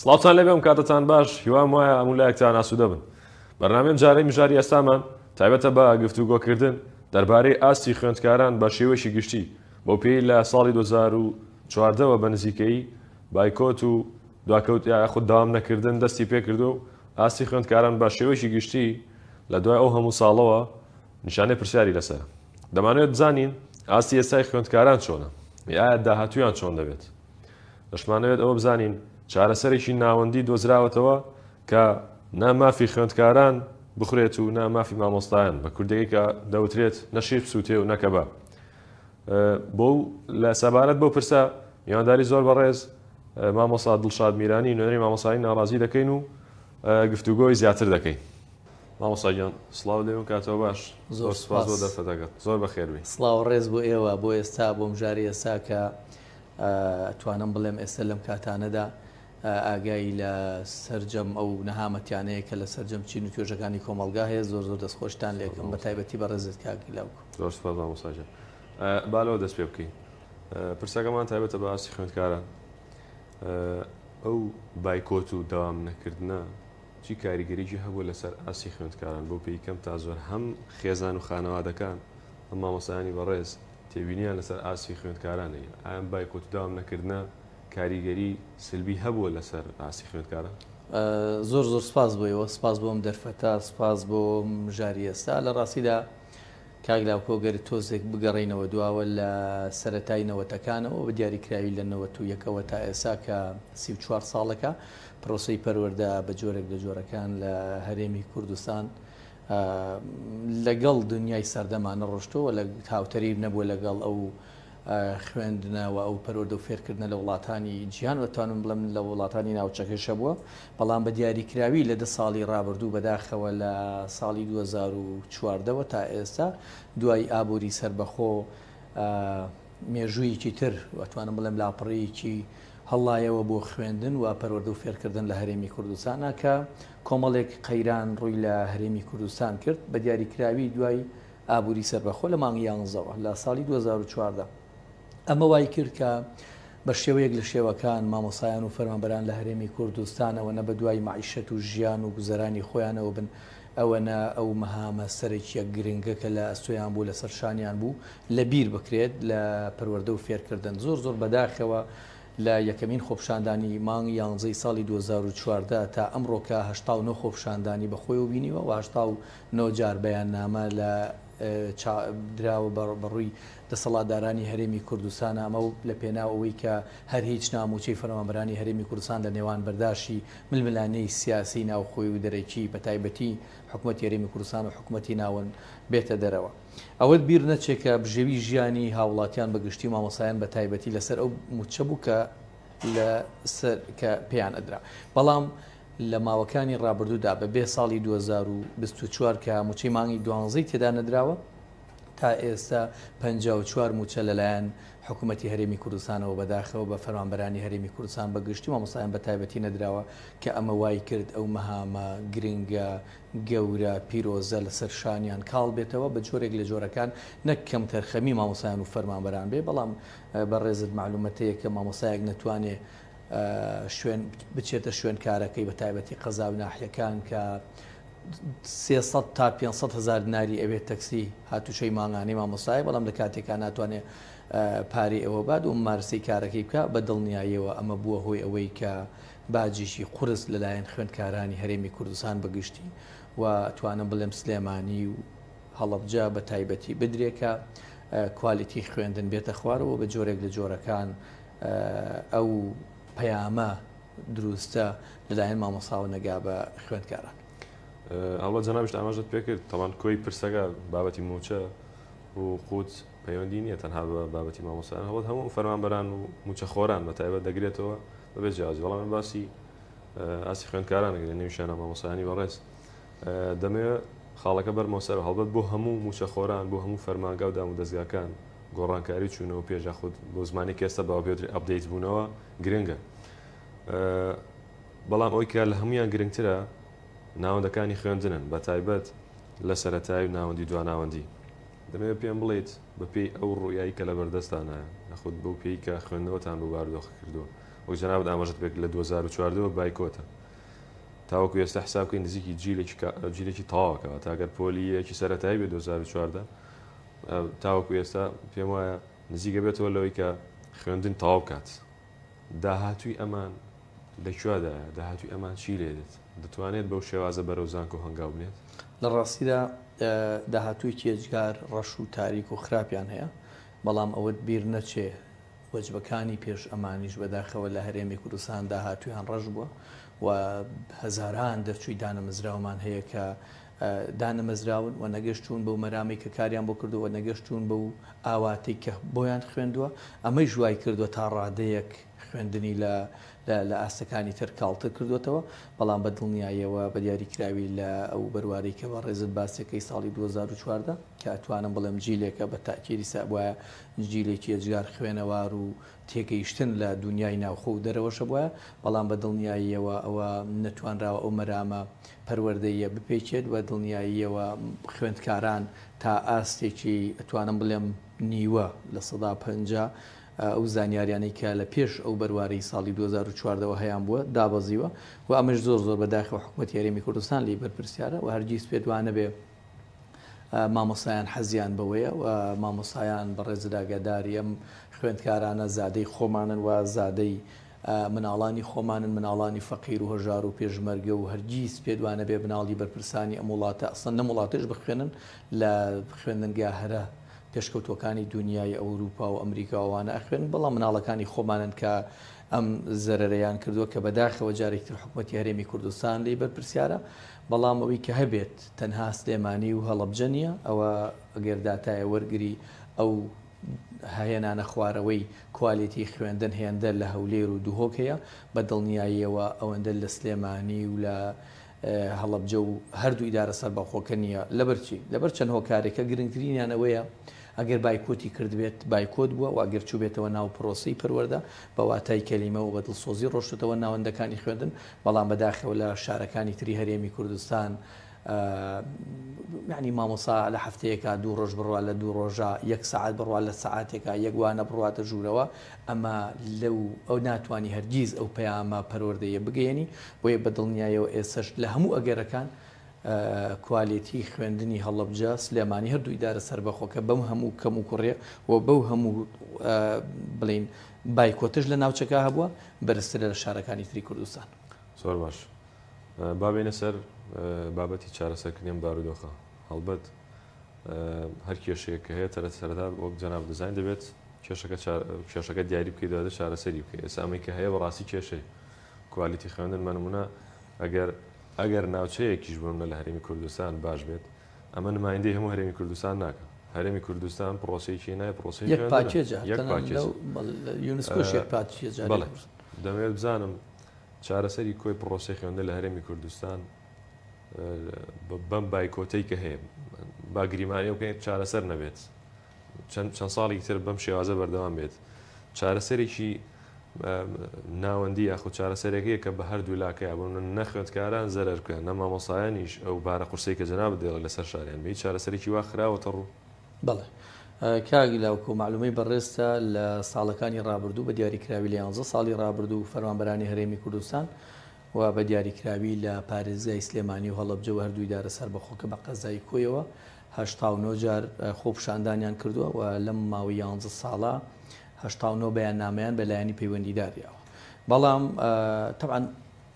سڵاوتان لەبێ کاتتان باش هیوام وایە هەموو لایەکتان ئاسوودە بن. بەرنامەیەم جارەی مژاری ئێستامان تایبەتە بە گفتوگۆکردن دەربارەی ئاستی خوێندکاران بە شێوەیەکی گشتی بۆ پێی لە ساڵی 2014ەوە بە نزیکەی بایکۆت و دواکەوت یاخود داوام نەکردن دەستی پێکردو و ئاستی خوێندکاران بە شێوەیەکی گشتی لە دوای ئەو هەموو ساڵەوە نیشانەی پرسیاری لەسەر. دەمانوێت بزانین ئاستی ئێستای خوێندکاران چۆنە؟ ئایا داهاتوویان چۆن دەبێت؟ دەشمانەوێت ئەوە بزانین چارەسەرێکی ناوەندی دۆزراوەتەوە کە نامافی خوێندکاران بخورێت و نامافی مامۆستایان بە کوردەکەی کە دەوترێت نەشیر سووتێ و نەکەبە. بۆ لە سەبارەت بۆ پرسە میوانداری زۆر بەڕێز مامۆستا دڵشاد میرانی نوێنەری مامۆستایی ناڕازی دەکەین و گفتوگۆی زیاتر دەکەین. مامۆستا گیان سڵاو لێون کاتەوە باش. زۆر سپاس بۆ دەرفەتەکەت. زۆر بەخێربی. سڵاو ڕێز بۆ ئێوە بۆ ئێستا بۆ مژاری ئێستا کە توانم بڵێم ئێستا لەم کاتانەدا ئاگای لە سەررجەم ئەو نەهامەتیانەیە کە لە سەررجەم چین و توێژەکانی کۆمەلگا هەیە زۆر زۆر دەستخۆشتان لێکم بە تایبەتی بە ڕێزت کاکی لاوکو. زۆر سپاس مامۆستاجان. بالەوە دەست پێ بکەین. پرسەکەمان تایبەتە بە ئاستی خوێندکاران. ئەو بایکۆت و داوام نەکردنە چی کاریگەریی هەبوو لەسەر ئاستی خوێندکاران بۆ پێی کەم تا زۆر هەم خێزان و خانەوادەکان ئەم مامۆستایانی بەڕێز تێبینیان لەسەر ئاستی خوێندکارانەیە. ئایان بایکۆت و داوام نەکردنە کاریگەری سلبی هەبووە لەسەر ئاستی خوێندکاران؟ زۆر زۆر سپاس بۆیەوە، سپاس بۆم دەرفەتە، سپاس بۆ مژاری ئێستا. لە ڕاستیدا کاگلااوکۆ گەری تۆزێک بگەڕینەوە دواوە لە سەرەتای نەوەتەکانەوە بە دیاریکراوی لە 91ەوە تا ئێستا کە 34 ساڵەکە پرۆسەی پەروەردە بە جۆرێک لە جۆرەکان لە هەرێمی کوردستان لەگەڵ دنیای سەردەمانە ڕۆشتەوە لە هاوتەری نەبووە لەگەڵ ئەو خوێندنەوە ئەو پەروەردە و فێرکردنە لە وڵاتانی جیهان وەتوانم بڵێم لە وڵاتانی ناوچەکەشە بووە، بەڵام بە دیاریکراوی لە 10 ساڵی ڕابردوو بەداخەوە لە ساڵی 2014ەوە تا ئێستا دوای ئابووری سربەخۆ مێژوویەکی تر وەتوانم بڵێم لاپەڕەیەکی هەڵایەوە بۆ خوێندن و پەروەردە و فێرکردن لە هەرێمی کوردستانە کە کۆمەڵێک قەیران ڕووی لە هەرێمی کوردستان کرد بە دیاریکراوی دوای ئابووری سربەخۆ لە مانگی 11ەوە لە ساڵی 2014. ئەمە وای کرد کە بە شێوەیەک لە شێوەکان مامۆسایان و فەرمانبەران لە هەرێمی کوردستانەوە نە بە دوای معیشەت و ژیان و گوزەرانی خۆیانەوە بن ئەوەنە ئەو مەهامە سەرێکیە گرنگە کە لە ئەستۆیان بوو لە سەرشانیان بوو لە بیر بکرێت لە پەروەردە و فێرکردن. زۆر زۆر بەداخەوە لە یەکەمین خۆپشاندانی مانگی 11 ساڵی 2014 تا ئەمڕۆکە 89 خۆپشاندانی بەخۆی و بینیوە و 89 جار بەیاننامە لە دراوە بەڕووی دەسەڵاتدارانی هەرێمی کوردستان. ئەمە لە پێناوەوەی کە هەر هیچ ناموچەی فەرمانبەرانی هەرێمی کوردستان لە نێوان بەرداشتی ململانەی سیاسی ناوخۆی و دەرەکی بە تایبەتی حکوومەتی هەرێمی کوردستان و حکوومەتی ناون بێتە دەرەوە. ئەوەت بیر نەچێت کە بژێوی ژیانی هاوڵاتیان بەگشتی مامۆسایان بە تایبەتی لەسەر ئەو موچە بوو کە پێیان ئەدرا، بەڵام لە ماوەکانی ڕابردوودا بە بێ ساڵی 2024 کە موچەی مانگی 12 تێدا نەدراوە تا ئێستا 54 موچە لەلایەن حکوومەتی هەرێمی کوردستانەوە بەداخەوە بە فەرمانبەرانی هەرێمی کوردستان بەگشتی مامۆسایان بە تایبەتی نەدراوە کە ئەمە وای کرد ئەو مەهامە گرنگە گەورە پیرۆزە لەسەر شانیان کاڵ بێتەوە بە جۆرێک لە جۆرەکان نەک کەم تەرخەمی مامۆسایان و فەرمانبەران بێ، بەڵام بە ڕێزت معلومەتەیە کە مامۆسایەک نەتوانێ بچێتە شوێن کارەکەی بە تایبەتی قەزا و ناحیەکان کە 300 تا 500 هزار دیناری ئەوێت تەکسی هاتوچەی ماڵانەی مامۆسای، بەڵام لە کاتێکان ناتوانێت پارەی ئەوە باد و مارسی کارەکەی بکە بە دڵنیاییەوە ئەمە بووە هۆی ئەوەی کە باجیشی قورس لەلایەن خوێندکارانی هەرێمی کوردستان بەگشتی و توانم بڵێم سلێمانی و هەڵەبجە بە تایبەتی بدرێکە کوالیتی خوێندن بێتە خوارەوە بە جۆرێک لە جۆرەکان ئەو پەیامە دروستە لەلایەن مامۆساوە نەگا بە خوێندکاران. ئەوڵە جەنابیشت ئاماژت پێکرد تەمان کۆی پرسەکە بابەتی موچە و قوت پەیوەندی نییە تەنها بە بابەتی مامۆسایان هەوڵ هەموو فەرمانبەران و موچە خۆران بە تایبەت دەگرێتەوە بەبێ جیاوازی. بەڵام باسی ئاسی خوێندکارانە لە نێوشانە مامۆسایانی بەڕێز دەمەوێت خاڵەکە بەرمەوەسەر هەڵبەت بۆ هەموو موچە خۆران بۆ هەموو فەرمانگا و دام و دەستگاکان گۆڕانکاری چوونەوە پێش خود بۆ زمانی کێستا بە پێوتری ئەپدەیت بوونەوە گرنگە، بەڵام ئەوی کە لە هەمویان گرنگترە ناوەندەکانی خوێندنن بە تایبەت لە سەرەتای و ناوەندی دواناوەندی. دەمەوێت پێم بڵێیت بە پێی ئەو ڕوویایی کە لە بەردەستانە نەخود بەو پێی کە خوێندنەوەتان بۆ بارودۆخ کردووە وەک جەنابەت ئاماژەت پێک لە 2014 بایکۆتە تاوەکو ئێستا حسابکەین نزیکی جیلێکی تەواوەکەوە تاگەر پۆلیەکی سەرەتایی بێ 2014 تاوەکو ئێستا پێم وایە نزیکە بێتەوە لەوەی کە خوێندن تەواو بکات داهاتووی ئەمان لەکوێدایە داهاتووی ئەمان چی لێدێت دەتوانێت بەو شێوازە بەرەو زانکۆ هەنگاو بنێت لە ڕاستیدا داهاتووی کێجگار ڕەش و تاریک و خراپیان هەیە بەڵام ئەوەت بیر نەچێ وەجبەکانی پێش ئەمانیش بەداخەوە لە هەرێمی کوردستان داهاتوویان ڕەش بووە و هەزاران دەرچووی دانەمەزراومان هەیە کە دانەمەزراون و نەگەشتون بەو مەرامی کە کاریان بۆ کردووە نەگەشتون بەو ئاواتەی کە بۆیان خوێندووە ئەمەی ژوای کردووە تا ڕادەیەک خوێندنی لە ئاستەکانی تر کاڵتر کردوێتەوە بەڵام بە دڵنیاییەوە بە دیاریکراوی لە ئەو بەروارەی کە بە ڕێزت باسەکەی ساڵی 2014 کە ئەتوانم بڵێم جیلێکە بە تاکیری سابواە جیلێکی ئەجگار خوێنەوار و تێگەیشتن لە دنیای ناوخۆ و دەرەوەشە بووە بەڵام بە دڵنیاییەوە ئەوە نەتوانراوە ئەو مەرامە پەروەردەیە بپێچێت و دڵنیاییەوە خوێندکاران تا ئاستێکی ئەتوانم بڵێم نیوە لە 150 ئەو زانیاریانەی کە لە پێش ئەو بەرواری ساڵی 2014 هەیان بووە دابەزیوە و ئەمەش زۆر بەداخەوە حکوومەتی هەرێمی کوردستان لی بەرپرسیارە و هەرگیز پێ دوانە بێ مامۆسایان حەزیان بەوەیە و مامۆسایان بە ڕێزداگەداری ئەم خوێندکارانە زادەی خۆمانن و زادەی مناڵانی خۆمانن مناڵانی فەقیر و هەژار و پێشمەرگە و هەرگیز پێ دوانە بێ بناڵی بەرپرسانی ئەم وڵاتە ئەسڵەن نەم وڵاتش بخوێنن لە خوێندنگا هەرە پێشکەوتەکانی دنیای ئەوروپا و ئەمریکاوانە ئەخوێن بەڵام مناڵەکانی خۆمانن کە ئەم زەرەرەیان کردووە کە بەداخەوە جارێکتر حکوومەتی هەرێمی کوردستان لی بەرپرسیارە بەڵام ئەوەی کە هەبێت تەنها سلێمانی و هەڵەبجە نیە ئەوە ئەگەرداتایە وەرگری ئەو هەیەنانە خوارەوەی کوالیتی خوێندن هێندە لە هەولێر و دووهۆک هەیە بە دڵنیاییەوە ئەوەندە لە سلێمانی و لە هەڵەبجە و هەردوو ئیدارە سەربەخۆکە نییە لەبەرچی لەبەر چەند هۆکارێکە گرنگترینیانەوەیە ئەگەر بایکۆتی کردبێت بایکۆت بووە و ئەگەر چوو بێتەوە ناو پرۆسی پەروەردە بە واتای کەلیمە و بە دڵسۆزی ڕۆشتەوە ناوەندەکانی خوێندن بەڵام بەداخەوە لە شارەکانی تری هەرێمی کوردستان یعنی مامۆسا لە هەفتەیەکە 2 ڕۆژ بڕوا لە 2 ڕۆژە 1 سعات بڕوا لە سعاتێکە یەکوانە بڕاتە ژوورەوە ئەمە لەو ئەو ناتوانانی هەرگیز ئەو پەیامە پەروەردەیە بگەێنی بۆیە بە دڵنیایەوە ئێسش لە هەموو ئەگەرەکان کوالیتی خوێندنی هەڵەبجە سلێمانی هەردوو ئیدارە سەربەخۆکە بەم هەموو کەم و کوڕێ و بەو هەموو بڵین بایکۆتش لە ناوچەکە هەبووە بەرزترە لە شارەکانی تری کوردستان. زۆر باش بابێنە سەر بابەتی چارەسەرکردنیان بارودۆخە هەڵبەت هەر کێشەیە کە هەیە سەرەتا وەک جەناب دەزانین دەبێت کێشەکە دیاری بکەیتەوە شارەسەری بکەیت ئێستا ئەمەی کە هەیە بەڕاستی کێشەی کوالیتی خوێندن مەنمونە ئەگەر ناوچەیەکیش بوومە لە هەرێمی کوردستان باش بێت ئەمە نمایندەی هەموو هەرێمی کوردستان ناکە هەرێمی کوردستان پرۆسەیەکی نایە پرۆسی دەمەوێت بزانم چارەسەری کۆی پرۆسی خوێندن لە هەرێمی کوردستان بەم بایکۆتەی کە هەیە باگریمانی بکەیت چارەسەر نەبێت چەند ساڵی تر بەم شێوازە بەردەوام بێت چارەسەرێکی ناوەندی یاخود چارەسەرێکەیە کە بە هەردوو لاکەیە بوون نەخوێندکاران زەرەرکەن نە مامۆسایانیش ئەو بارە قورسەی کە جەناب دێڵە لەسەر شاریان بێت چارەسەرێکی وا خراوەتە ڕوو. بەڵێ کاگی لاوکۆ معلومەی بەڕێستە لە ساڵەکانی ڕابردوو بە دیاریکراوی لە 11 ساڵی ڕابردوو فەرمانبەرانی هەرێمی کوردستان و بە دیاریکراوی لە پارێزگای سلێمانی و هەڵەبجە و هەردوو ئیدارە سەربەخۆکە بە قەزای کۆیەوە 89 جار خۆپشاندانیان کردووە و لەم ماوەی 11 ساڵە 89 بەیاننامەیان بەلایەنی پەیوەندیداریەوە بەڵام طبعاً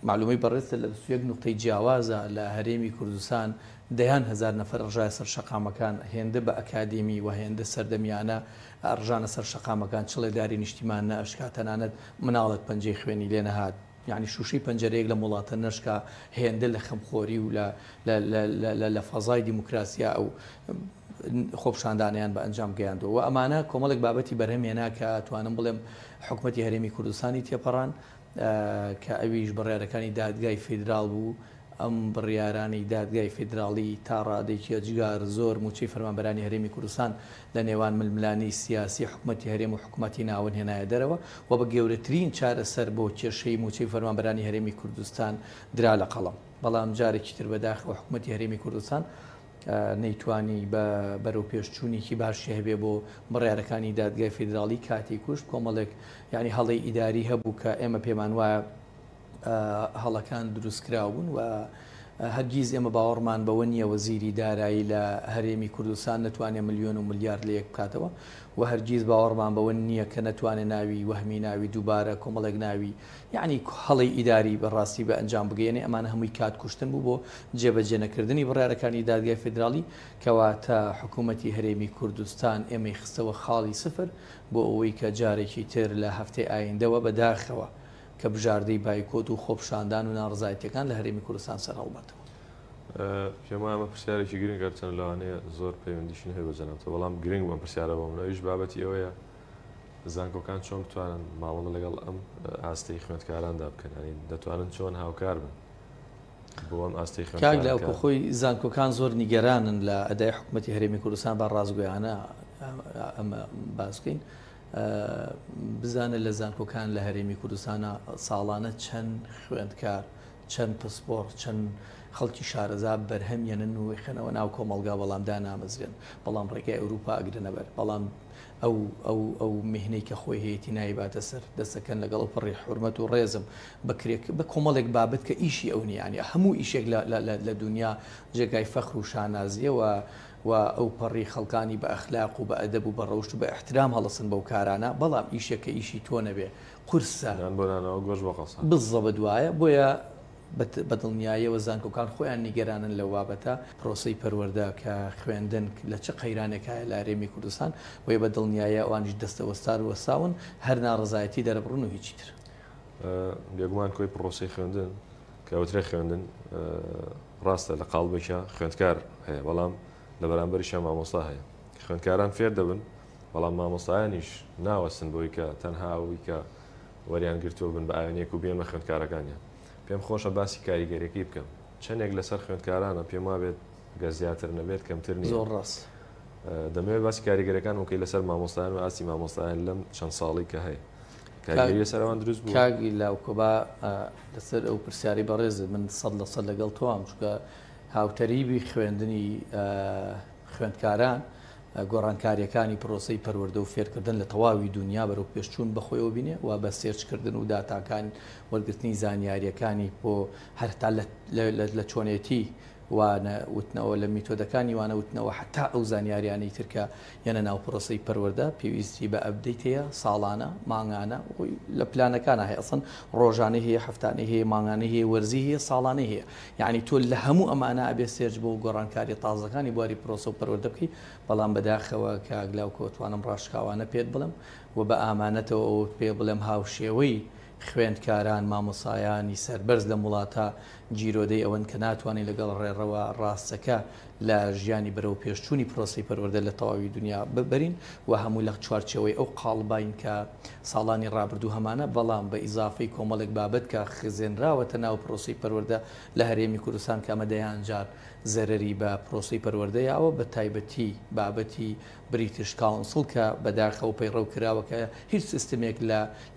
معلومەی بەڕێستە لە یەک نقطەی جیاوازە لە هەرێمی کوردستان دەیان هزار نەفەر ڕژای سەر شەقامەکان هێندە بە ئەکادمی و هێندە سەردەمیانە ڕژانە سەر شەقامەکان چڵێداری نیشتیمان نەشکا تەنانەت مناڵک پەنجەی خوێنی لێ نەهات یعنی شوشەی پەنجەرەیەک لە وڵاتە نەشکا هێندە لە خەمخۆری و لە فەزای دیموکراسیا ئەو خۆپشاندانیان بە ئەنجام گەیاندەوە و ئەمانە کۆمەڵێک بابەتی بەرهەمێنا کە توانم بڵێم حکوومەتی هەرێمی کوردستانی تێپەڕان کە ئەویش بڕیارەکانی دادگای فیدرال بوو ئەم بڕیارانی دادگای فیدراڵی تا ڕادێکی ئەجگار زۆر موچەی فەرمانبەرانی هەرێمی کوردستان لە نێوان ململانی سیاسی حکوومەتی هەرێم و حکوومەتی ناون هێنایە دەرەوە و بە گەورەترین چارەسەر بۆ کێشەی موچەی فەرمانبەرانی هەرێمی کوردستان درا لە قەڵم بەڵام جارێکی تر بەداخەوە حکوومەتی هەرێمی کوردستان نەیتوانی بەرەو پێشچوونێکی باشی هەبێ بۆ بڕیارەکانی دادگای فیدراڵی کاتی کوشت کۆمەڵێک ینی هەڵی ئیداری هەبوو کە ئێمە پێمان وایە هەڵەکان دروستکراو بوون و هەرگیز ئێمە باوەڕمان بەوە نییە وەزیری دارایی لە هەرێمی کوردستان نەتوانێت ملیۆن و ملیارد لە یەک بکاتەوە و هەرگیز باوەڕمان بەوە نییە کە نەتوانێت ناوی وەهمی ناوی دووبارە کۆمەڵێک ناوی یعنی هەڵی ئیداری بەڕاستی بە ئەنجام بگەێنێ ئەمانە هەمووی کات کوشتن بوو بۆ جێبەجێنەکردنی بڕیارەکانی دادگای فیدراڵی کەواتە حکوومەتی هەرێمی کوردستان ئێمەی خستەوە خاڵی سفر بۆ ئەوەی کە جارێکی تر لە هەفتەی ئایندەوە بەداخەوە کە بژاردەی بایکۆت و خۆپشاندان و ناڕزایەتیەکان لە هەرێمی کوردستان سەرهەڵبەتەوە. پێما ئەمە پرسیارێکی گرنگ گەرچەند لەوانەیە زۆر پەیوەندیشن هەیە بەجەنابتە بەڵام گرنگ بۆم پرسیارە بۆم نەویش بابەتی ئەوەیە زانکۆکان چۆن بتوانن ماوەڵە لەگەڵ ئەم ئاستەی خوێندکاراندا بکەن دەتوانن چۆن هاوکار بن بۆ ئەم ئاستەی خوێندکاران لەوکە خۆی زانکۆکان زۆر نیگەرانن لە ئەدای حکوومەتی هەرێمی کوردستان با ڕازگویانە ئەمە باسکەین بزانە لە زانکۆکان لە هەرێمی کوردستانە ساڵانە چەند خوێندکار چەند پسپۆر چەند خەڵکی شارەزا بەرهەمیێنن و خێنەوە ناو کۆمەلگا بەڵام دانامەزرێن بەڵام ڕێگای ئەوروپا ئەگرنە بەر بەڵام ئەو میهنەی کە خۆی هەیەی نایباتە سەر دەستەکەن لەگەڵ پڕی حورمەت و ڕێزم بە کۆمەڵێک بابەت کە ئیشی ئەو نیانی هەموو ئیشێک لە دنیا جێگای فەخر و شانازیەوە و ئەو پەڕی خەڵکانی بە ئەخلاق و بە ئەدەب و بە ڕەوشت و بە احترام هەڵەسن بەو کارانە بەڵام ئیشێکە ئیشی تۆ نەبێ قورسە بزە بە دوایە بۆیە بەدڵنیاییەوە زانکۆکان خۆیان نیگەرانن لە وابەتە پرۆسەی پەروەردە کە خوێندن لە چه قەیرانێکایە لە هەرێمی کوردستان وی بەدڵنیایە ئەوانیش دەستەوەستار وەساون هەر ناڕزایەتی دەرەبڕون و هیچی تر بێگومان کۆی پرۆسەی خوێندن کە ئەوترێ خوێندن ڕاستە لە قاڵبێکە خوێندکار هەیە بەڵام لە بەرامبەریشە مامۆستا هەیە خوێندکاران فێر دەبن بەڵام مامۆستایانیش ناوەستن بۆی کە تەنها ئەوی کە وەریان گرتووە بن بە ئاوێنێک و بێنمە خوێندکارەکانیان پێم خۆشە باسی کاریگەریەکەی بکەم چەندێک لەسەر خوێندکارانە پێم وابێت گە زیاتر نەبێت کەمتر نیە زۆر ڕاست دەمەوێت باسی کاریگەرەکان وکەی لەسەر مامۆستایان و ئاسی مامۆستایان لەم چەند ساڵی کە هەیە کاریگەریە سەروان دروست بوو کاگی لاوکۆبا لەسەر ئەو پرسیاری بەڕێز من 100% لەگەڵ تۆم چکە هاوتەریبی خوێندنی خوێندکاران گۆڕانکاریەکانی پرۆسەی پەروەردە و فێرکردن لە تەواوی دنیا بەرەو پێشچوون بەخۆیەوە بینێ و بە سێرچکردن و داتاکان وەرگرتنی زانیاریەکانی بۆ هەرتا لە چۆنێتی وانە وتنەوە لە میتۆدەکانی وانە وتنەوە حتا ئەو زانیاریانەی ترکە یەنە ناو پرۆسەی پەروەردە پێویستی بە ئەبدەیت هەیە ساڵانە مانگانە لە پلانەکانە هەیە ئەسن ڕۆژانەی هەیە هەفتانەی هەیە مانگانەی هەیە وەرزی هەیە ساڵانەی هەیە یعنی تۆ لە هەموو ئەمانە ئەبێ سێرج بۆ گۆڕانکاری تازەکانی بواری پرۆسە و پەروەردە بکەی بەڵام بەداخەوە کە ئەگلاوکەوتوانم ڕاشکاوانە پێت بڵم و بە ئامانەتەوە ئەو پێ بڵێم هاوشێوەی خوێندکاران مامۆسایانی سەربەرز لە وڵاتە جیرۆدەی ئەوەن کە ناتوانین لەگەڵ ڕێڕەوە ڕاستەکە لە ژیانی بەرەو پێشچوونی پرۆسی پەروەردە لە تەواوی دنیا ببەرین و هەموو لە چوارچەوەی ئەو قاڵباین کە ساڵانی ڕابردوو هەمانە بەڵام بە ئیزافەی کۆمەڵێک بابەت کە خزێنراوەتە ناو پرۆسی پەروەردە لە هەرێمی کوردستان کە ئەمە دەیان جار زەرری بە پرۆسی پەروەردەیەوە بە تایبەتی بابەتی بریتیش کاونسڵ کە بەداخەوە پەیڕەو کراوەکە هیچ سیستمێک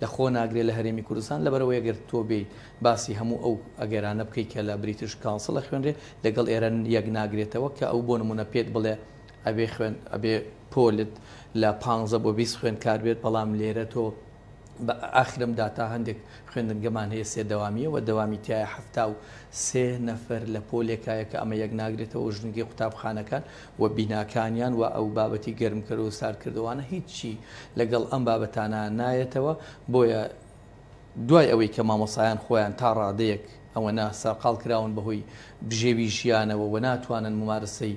لە خۆ ناگرێت لە هەرێمی کوردستان لەبەرەوەی ئەگەر تۆ بێیت باسی هەموو ئەو ئەگەرانە بکەیت کە لە بریتیش کاونسڵ لە خوێنرێ لەگەڵ ئێرە یەک ناگرێتەوە کە ئەو بۆ نمونە پێت بڵێ ئەبێ پۆلت لە 15 بۆ 20 خوێندکار بێت بەڵام لێرە تۆ بە ئاخرم داتا هەندێک خوێندنگەمان هەیە سێ دەوامیە و دەوامی تایە 73 نەفەر لە پۆلێکایە کە ئەمە یەک ناگرێتەوە ژنگی قوتابخانەکان و بیناکانیان و ئەو بابەتی گەرمکرد و ساردکردوانە هیچی لەگەڵ ئەم بابەتانە نایەتەوە بۆیە دوای ئەوەی کە مامۆسایان خۆیان تا ڕادەیەک ئەوە سەرقاڵ کراون بەهۆی بژێوی ژیانەوە و ناتوانن ممارسەی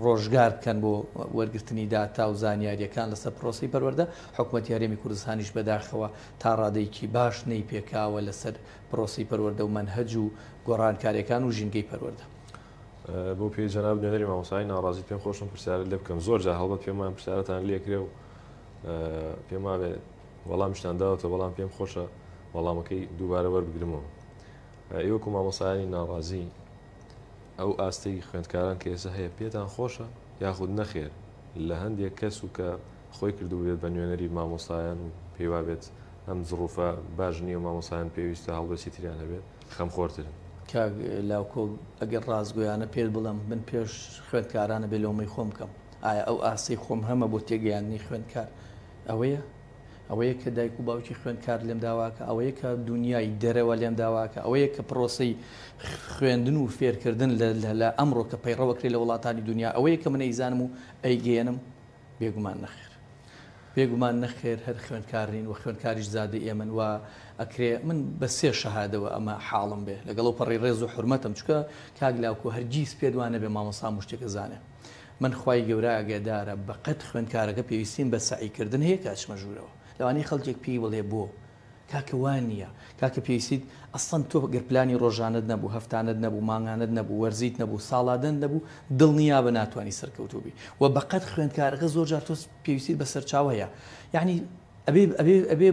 ڕۆژگار بکەن بۆ وەرگرتنی داتا و زانیاریەکان لەسەر پرۆسی پەروەردە حکوومەتی هەرێمی کوردستانیش بەداخەوە تا ڕادەیەکی باش نەی پێکاوە لەسەر پرۆسی پەروەردە و مەنهەج و گۆڕانکاریەکان و ژینگەی پەروەردە بۆ پێی جەناب نوێنەری مامۆسای ناڕازی پێم خۆشم پرسیارە لێ بکەم زۆر جا هەڵبەت پێمان پرسیارەتان لێکرێ و پێم وابێ وەڵامیشتان داوەتە بەڵام پێم خۆشە وەڵامەکەی دووبارە وەربگرمەوە ئێوەکو مامۆسایانی ناڕازی ئەو ئاستەی خوێندکاران کە ئێستا هەیە پێتان خۆشە یاخود نەخێر لە هەندێک کەس و کە خۆی کردو بێت بە نوێنەری مامۆستایان و پێیوا بێت ئەم زڕوفە باش نییە مامۆسایان پێویستە هەڵبەسی تریان هەبێت خەمخۆرترن لاوکۆ ئەگەر ڕازگویانە پێ بڵم من پێش خوێندکارانە بێ لۆمەی خۆم بکەم ئایا ئەو ئاسی خۆم هەمە بۆ تێگەیاندنی خوێندکار ئەوەیە کە دایک و باوکی خوێندکار لێم داواکە ئەوەیە کە دنیای دەرەوە لێم داواکە ئەوەیە کە پرۆسەی خوێندن و فێرکردن لە ئەمڕۆ کە پەیڕەوەکرێ لە وڵاتانی دنیا ئەوەیە کە من ئەیزانم و ئەیگەێنم بێگومان نەخێر هەر خوێندکارین و خوێندکاریش زادە ئێمن و ئەکرێ من بە سێ شەهادەوە ئەمە حاڵم بێ لەگەڵ پەڕی ڕێز و حرمەتم چکە کاگلاوکو هەرگیز پێدوانە بێ مامۆستا شتێکە زانێ من خوای گەورە ئاگادارە بەقەت خوێندکارەکە پێویستیم بە سعیکردن هەیە کاچمە ژوورەوە لەوانی خەڵکێک پێی بڵێ بۆ کاکە وان نییە کاکە پێویستیت ئەسڵەن تۆ گەرپلانی ڕۆژانت نەبوو هەفتانت نەبوو مانگانت نەبوو وەرزیت نەبوو ساڵادن نەبوو دڵنیا بە ناتوانانی سەرکەوتوبی و بەقەت خوێندکارەکە زۆر جار تۆ پێویستیت بە سەرچاو هەیە یعنی ئەبێ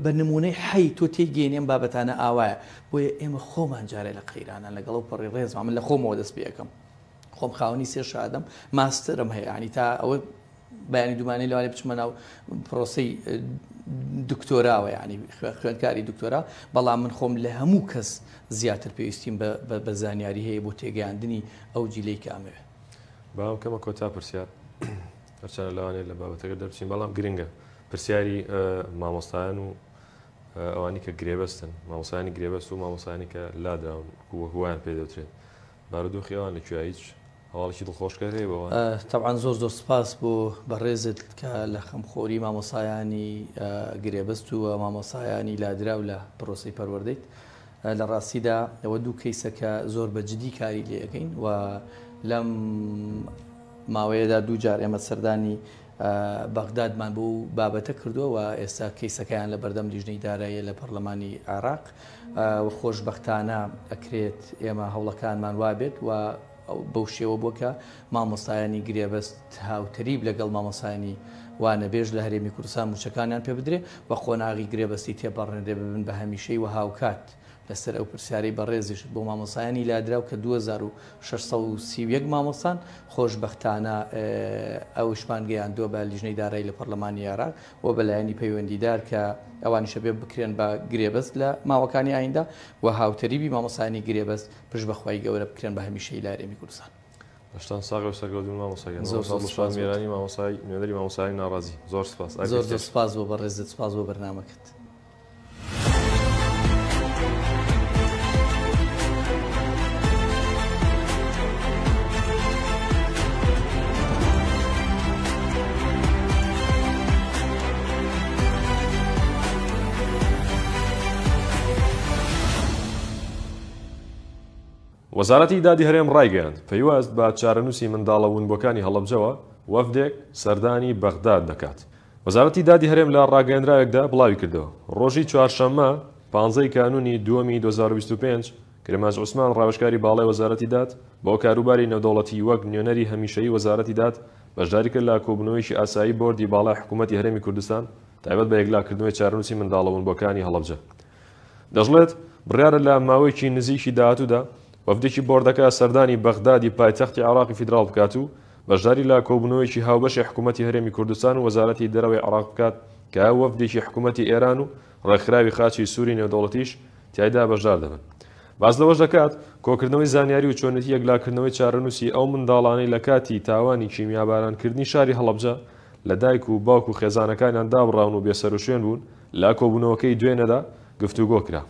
بە نمونەی حی تۆ تێگەێنێم بابەتانە ئاوایە بۆیە ئێمە خۆمان جارێ لە قەیرانە لەگەڵ پەڕی ڕێزمان من لە خۆمەوە دەست پێ یەکەم خۆم خاوەنی سێ شادەم ماسترم هەیە ینی تا ئەوە بەیانی دومانەی لەوانێ بچمە ناو پرۆسەی دکتۆراوە ینی خوێندکاری دکتۆرا بەڵام من خۆم لە هەموو کەس زیاتر پێویستیم بە زانیاری هەیە بۆ تێگەیاندنی ئەو جیلەی کامەوێ باوم کەمە کۆتا پرسیار هەرچەنە لەوانێت لە بابەتەکە دەرچین بەڵام گرنگە پرسیاری مامۆستایان و ئەوانی کە گرێبەستن مامۆسایانی گرێبەست و مامۆسایانی کە لادراون هوایان پێ دەوترێت بارودۆخی ئەوان لەکوێ هیچ هەواڵێکی دڵخۆشکەر هەیە بەوە تەبعاً زۆر سوپاس بۆ بەڕێزت کە لە خەمخۆری مامۆسایانی گرێبەست و مامۆسایانی لادرا و لە پرۆسی پەروەردەیت لە ڕاستیدا ئەوە دوو کەیسەکە زۆر بەجددی کاری لێ ئەەکەین و لەم ماوەیەدا دوو جار ئێمە سەردانی بەغدادمان بۆ بابەتە کردووە و ئێستا کەیسەکەیان لە بەردەم لیژنەی داراییە لە پەرلەمانی عێراق و خۆشبەختانە ئەکرێت ئێمە هەوڵەکانمان وابێت و بەو شێوە بووە کە مامۆستایانی گرێبەست هاوتەریب لەگەڵ مامۆسایانی وانەبێژ لە هەرێمی کوردستان موچەکانیان پێ بدرێ و خۆناغی گرێبەستی تێپەڕێنرێ ببن بە هەمیشەی و هاوکات لەسەر ئەو پرسیارەی بەڕێزیش بۆ مامۆسایانی لادرا و کە 2631 مامۆستان خۆشبەختانە ئەوشمان گەیاندووە بە لیژنەی دارایی لە پەرلەمانی عێراق و بەلایەنی پەیوەندیدار کە ئەوانیشە بێ بکرێن بە گرێبەست لە ماوەکانی ئایندا و هاوتەریبی مامۆسایانی گرێبەست پشت بەخوای گەورە بکرێن بە هەمیشەی لە هەرێمی کوردستان هەشتان ساغ و سەرگەوتن مامۆسایان زۆر میێرانی مامۆسای نوێنەری مامۆسایی ناڕازی زۆر سپاس زۆر سپاس بۆ بەڕێزت سپاس بۆ بەرنامەکەت وەزارەتی دادی هەرێم ڕایگەیاند پەیوەست بە چارەنووسی منداڵەوونبووەکانی هەڵەبجەوە وەفدێک سەردانی بەغداد دەکات. وەزارەتی دادی هەرێم لە ڕاگەیاندراوێکدا بڵاوی کردەوە ڕۆژی چوارشەممە 15 کانونی دووەمی 2025 کرێماج عوسمان ڕاوێژکاری باڵای وەزارەتی داد بۆ کاروباری نێودەوڵەتی وەک نوێنەری هەمیشەیی وەزارەتی داد بەشداری کرد لە کۆبوونەوەیشی ئاسایی بۆردی باڵای حکوومەتی هەرێمی کوردستان تایبەت بە یەکلاکردنەوەی چارەنووسی منداڵەوونبووەکانی هەڵەبجە. دەژڵێت بڕیارە لە ماوەیەکی نزیکی داهاتوودا وەفدێکی بۆردەکە سەردانی بەغدادی پایتەختی عێراقی فیدراڵ بکات و بەشداری لە کۆبوونەوەیکی هاوبەشی حکوومەتی هەرێمی کوردستان و وەزارەتی دەرەوەی عێراق بکات کە وەفدێکی حکوومەتی ئێران و ڕێکخراوی خاچی سووری نێودەوڵەتیش تیایدا بەشدار دەبن. باز لەوەش دەکات کۆکردنەوەی زانیاری و چۆنێتی یەکلاکردنەوەی چارەنووسی ئەو منداڵانەی لە کاتی تاوانی کیمیابارانکردنی شاری هەڵەبجە لە دایک و باوک و خێزانەکانیان دابڕاون و بێسەر و شوێن بوون لە کۆبوونەوەکەی دوێنەدا گفتوگۆ کرا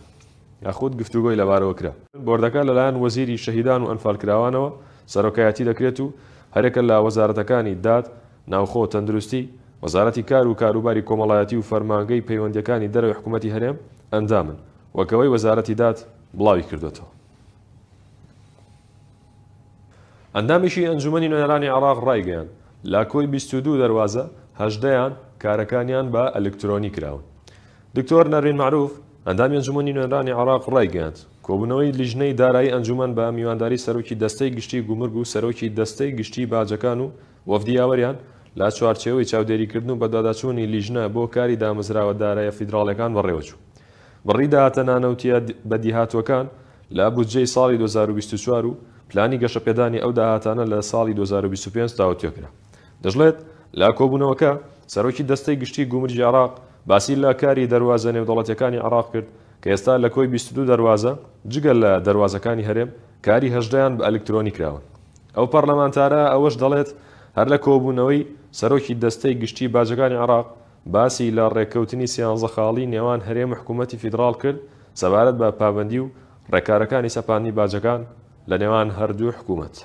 یاخود گفتوگۆی لەبارەوە کرا. بۆردەکە لەلایەن وەزیری شەهیدان و ئەنفالکراوانەوە سەرۆکایەتی دەکرێت و هەرێکە لە وەزارەتەکانی داد ناوخۆ تەندروستی وەزارەتی کار و کاروباری کۆمەڵایەتی و فەرمانگەی پەیوەندیەکانی دەرەوەی حکوومەتی هەرێم ئەندامن وەکەوەی وەزارەتی داد بڵاوی کردوێتەوە. ئەندامیشی ئەنجومەنی نوێنەرانی عێراق ڕایگەیان لە کۆی 22 دەروازە 18یان کارەکانیان بە ئەلکترۆنی کراون. دکتۆر نەرین معروف ئەندامی ئەنجومەنی نوێنەرانی عێراق ڕایگەیاند کۆبوونەوەی لیژنەی دارایی ئەنجومەن بە میوانداری سەرۆکی دەستەی گشتی گومرگ و سەرۆکی دەستەی گشتی باجەکان و وەفدی یاوەریان لە چوارچێوەی چاودێریکردن و بەداداچوونی لیژنە بۆ کاری دامەزراوە دارایە فیدراڵەکان بەڕێوەچوو. بڕی داهاتە نانەوتیە بەدیهاتوەکان لە بودجەی ساڵی 2024 و پلانی گەشەپێدانی ئەو داهاتانە لە ساڵی 2025 داوەتیە کرا. دەژڵێت لە کۆبوونەوەکە سەرۆکی دەستەی گشتی گومرگی عێراق باسی لە کاری دەواازە نێودەوڵەتیەکانی عێراق کرد کە ئێستا لە کۆی 22 دەواازە جگەل لە دەواازەکانی هەرێم کاری هەژدەیان بە ئەلکترۆنی کراون. ئەو پەرلەمانتارە ئەوەش دەڵێت هەر لە کۆبوونەوەی سەرۆکی دەستەی گشتی باجەکانی عێراق باسی لە ڕێککەوتنی سیانزە خاڵی نێوان هەرێم حکوومەتی فیدراڵ کرد سەبارەت بە پابەندی و ڕێکارەکانی سەپاندنی باجەکان لە نێوان هەردوو حکوومەت.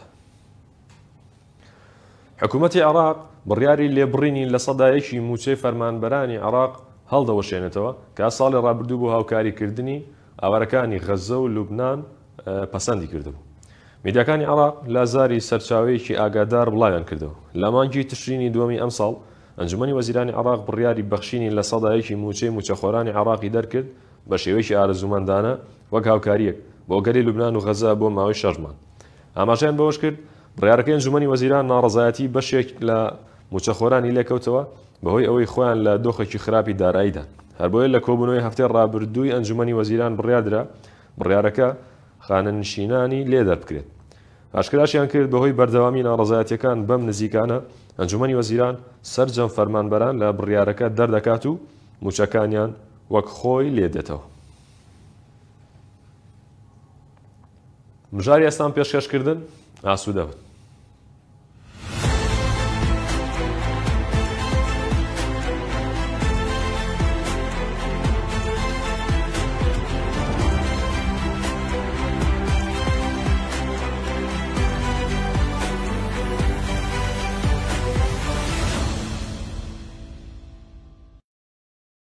حکوومەتی عێراق بڕیاری لێبڕینی لە سەدایەکی موچەی فەرمانبەرانی عێراق هەڵدەوەشێنێتەوە کە ساڵی ڕابردوو بۆ هاوکاریکردنی ئاوارەکانی غەزە و لوبناان پەسەندی کردبوو. میدیاکانی عێراق لازاری سەرچاوەیەکی ئاگادار بڵاویان کردەوە. لە مانگی تشرینی دووەمی ئەم ساڵ ئەنجومەنی وەزیرانی عێراق بڕیاری بەخشینی لە سەدایەکی موچەی موچەخۆرانی عێراقی دەرکرد بە شێوەیەکی ئارەزومەندانە وەک هاوکاریەک بۆ گەلی لوبناان و غەزە بۆ ماوەی 6 مانگ. ئاماژەیان بەوەش کرد بڕیارەکەی ئەنجومەنی وەزیران ناڕەزایەتی بەشێک لە موچەخۆرانی لێکەوتەوە بەهۆی ئەوەی خۆیان لە دۆخێکی خراپی داراییدان. هەر بۆیە لە کۆبوونەوەی هەفتەی ڕابردووی ئەنجومەنی وەزیران بڕیاردرا بڕیارەکە خانەنشینانی لێ دەربکرێت. ئاشکراشیان کرد بەهۆی بەردەوامی ناڕەزایەتیەکان بەم نزیکانە ئەنجومەنی وەزیران سەرجەم فەرمانبەران لە بڕیارەکە دەردەکات و موچەکانیان وەک خۆی لێدێتەوە. بژاری ئەستان پێشکەشکردن ئاسوودە بن.